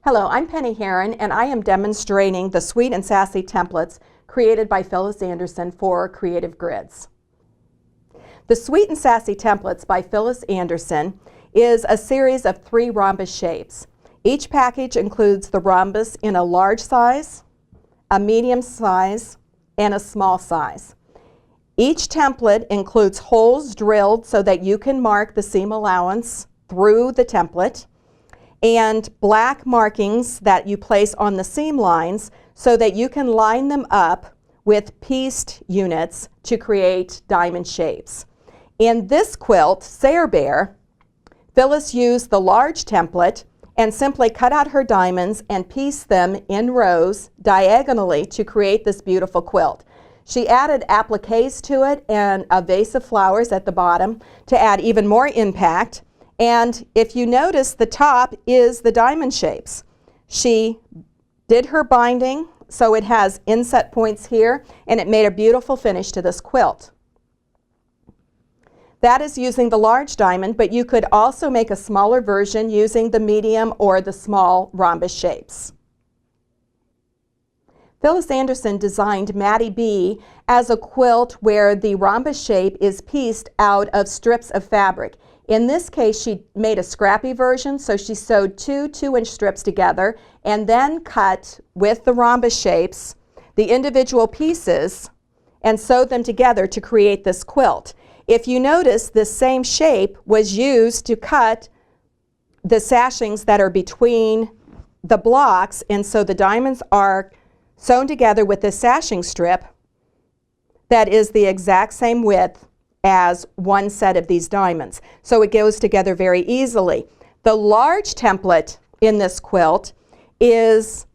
Hello, I'm Penny Haren, and I am demonstrating the Sweet and Sassy Templates created by Phyllis Anderson for Creative Grids. The Sweet and Sassy Templates by Phyllis Anderson is a series of 3 rhombus shapes. Each package includes the rhombus in a large size, a medium size, and a small size. Each template includes holes drilled so that you can mark the seam allowance through the template, and black markings that you place on the seam lines so that you can line them up with pieced units to create diamond shapes. In this quilt, Sarah Bear, Phyllis used the large template and simply cut out her diamonds and pieced them in rows diagonally to create this beautiful quilt. She added appliques to it and a vase of flowers at the bottom to add even more impact. And if you notice, the top is the diamond shapes. She did her binding, so it has inset points here, and it made a beautiful finish to this quilt. That is using the large diamond, but you could also make a smaller version using the medium or the small rhombus shapes. Phyllis Anderson designed Maddie B as a quilt where the rhombus shape is pieced out of strips of fabric. In this case, she made a scrappy version, so she sewed 2 2-inch strips together and then cut with the rhombus shapes the individual pieces and sewed them together to create this quilt. If you notice, this same shape was used to cut the sashings that are between the blocks, and so the diamonds are sewn together with this sashing strip that is the exact same width as one set of these diamonds. So it goes together very easily. The large template in this quilt is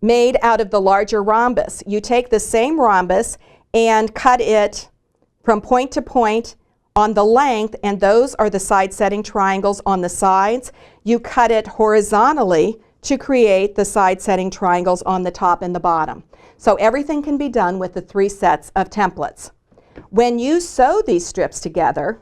made out of the larger rhombus. You take the same rhombus and cut it from point to point on the length, and those are the side setting triangles on the sides. You cut it horizontally to create the side setting triangles on the top and the bottom. So everything can be done with the 3 sets of templates. When you sew these strips together,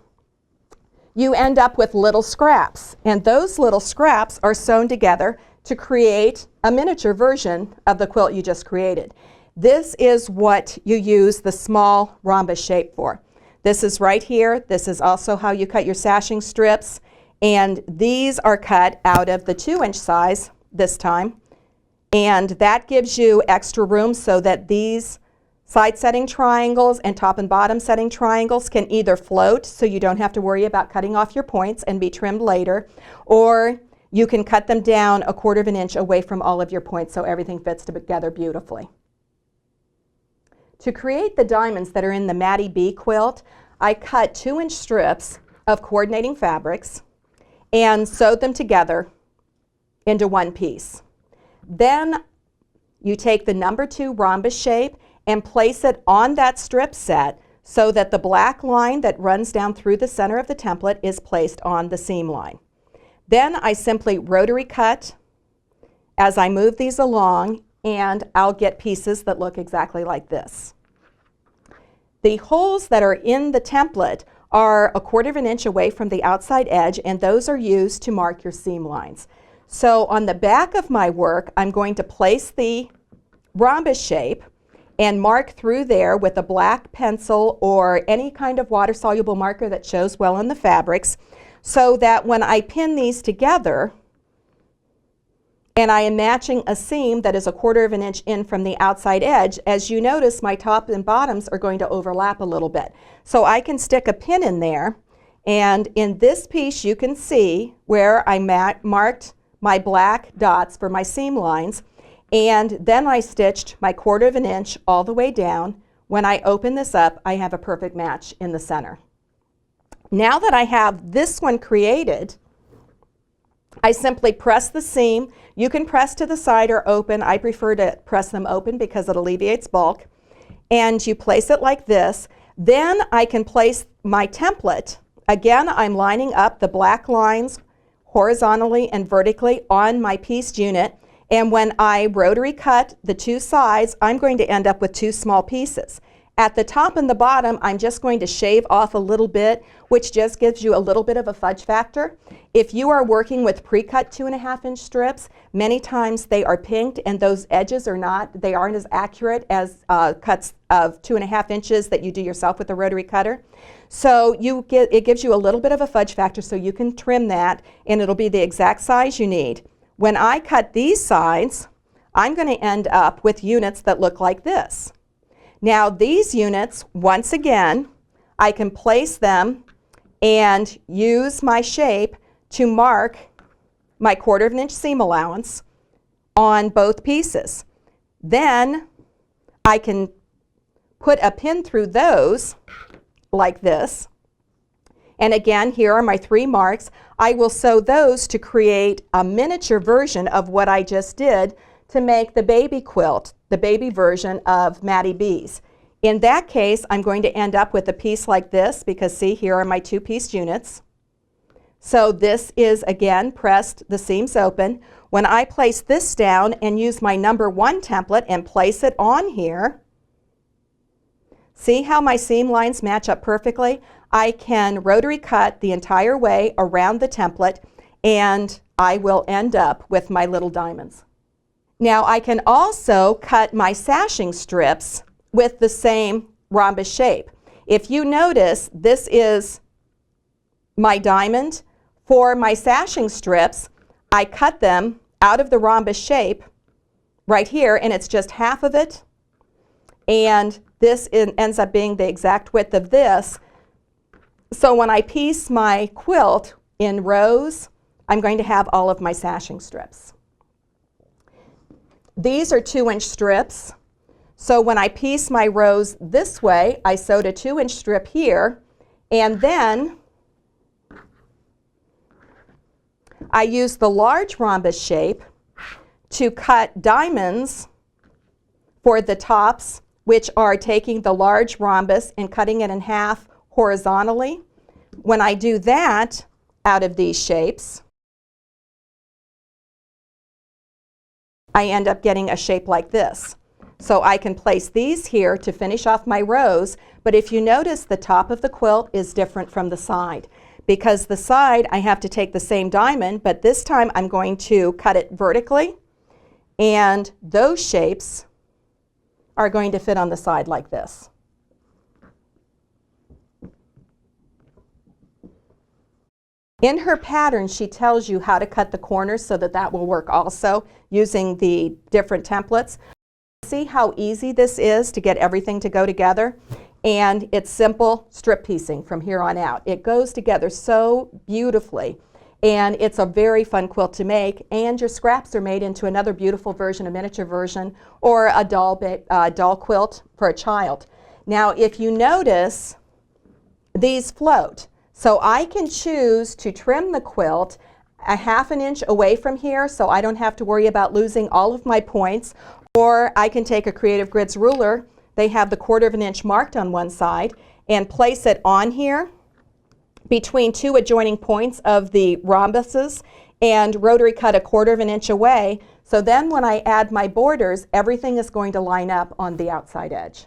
you end up with little scraps, and those little scraps are sewn together to create a miniature version of the quilt you just created. This is what you use the small rhombus shape for. This is right here. This is also how you cut your sashing strips, and these are cut out of the 2-inch size this time, and that gives you extra room so that these side setting triangles and top and bottom setting triangles can either float, so you don't have to worry about cutting off your points and be trimmed later, or you can cut them down 1/4 inch away from all of your points so everything fits together beautifully. To create the diamonds that are in the Maddie B quilt, I cut 2-inch strips of coordinating fabrics and sewed them together into one piece. Then you take the number 2 rhombus shape and place it on that strip set so that the black line that runs down through the center of the template is placed on the seam line. Then I simply rotary cut as I move these along, and I'll get pieces that look exactly like this. The holes that are in the template are 1/4 inch away from the outside edge, and those are used to mark your seam lines. So on the back of my work, I'm going to place the rhombus shape and mark through there with a black pencil or any kind of water-soluble marker that shows well on the fabrics, so that when I pin these together and I am matching a seam that is 1/4 inch in from the outside edge, as you notice, my top and bottoms are going to overlap a little bit. So I can stick a pin in there, and in this piece you can see where I marked my black dots for my seam lines, and then I stitched my 1/4 inch all the way down. When I open this up, I have a perfect match in the center. Now that I have this one created, I simply press the seam. You can press to the side or open. I prefer to press them open because it alleviates bulk. And you place it like this. Then I can place my template. Again, I'm lining up the black lines horizontally and vertically on my pieced unit. And when I rotary cut the 2 sides, I'm going to end up with 2 small pieces. At the top and the bottom, I'm just going to shave off a little bit, which just gives you a little bit of a fudge factor. If you are working with pre-cut 2.5-inch strips, many times they are pinked and those edges they aren't as accurate as cuts of 2.5 inches that you do yourself with a rotary cutter. So it gives you a little bit of a fudge factor, so you can trim that and it'll be the exact size you need. When I cut these sides, I'm going to end up with units that look like this. Now these units, once again, I can place them and use my shape to mark my 1/4 inch seam allowance on both pieces. Then I can put a pin through those like this. And again, here are my 3 marks. I will sew those to create a miniature version of what I just did to make the baby quilt, the baby version of Maddie B's. In that case, I'm going to end up with a piece like this because see, here are my 2-piece units. So this is, again, pressed, the seams open. When I place this down and use my number 1 template and place it on here, see how my seam lines match up perfectly? I can rotary cut the entire way around the template and I will end up with my little diamonds. Now I can also cut my sashing strips with the same rhombus shape. If you notice, this is my diamond. For my sashing strips, I cut them out of the rhombus shape right here, and it's just half of it. And this ends up being the exact width of this. So when I piece my quilt in rows, I'm going to have all of my sashing strips. These are 2-inch strips. So when I piece my rows this way, I sewed a 2-inch strip here, and then I use the large rhombus shape to cut diamonds for the tops, which are taking the large rhombus and cutting it in half horizontally. When I do that out of these shapes, I end up getting a shape like this. So I can place these here to finish off my rows, but if you notice, the top of the quilt is different from the side. Because the side, I have to take the same diamond, but this time I'm going to cut it vertically, and those shapes are going to fit on the side like this. In her pattern, she tells you how to cut the corners so that that will work also using the different templates. See how easy this is to get everything to go together? And it's simple strip piecing from here on out. It goes together so beautifully, and it's a very fun quilt to make, and your scraps are made into another beautiful version, a miniature version, or a doll quilt for a child. Now if you notice, these float. So I can choose to trim the quilt a 1/2 inch away from here so I don't have to worry about losing all of my points, or I can take a Creative Grids ruler, they have the 1/4 inch marked on one side, and place it on here between 2 adjoining points of the rhombuses and rotary cut a 1/4 inch away. So then when I add my borders, everything is going to line up on the outside edge.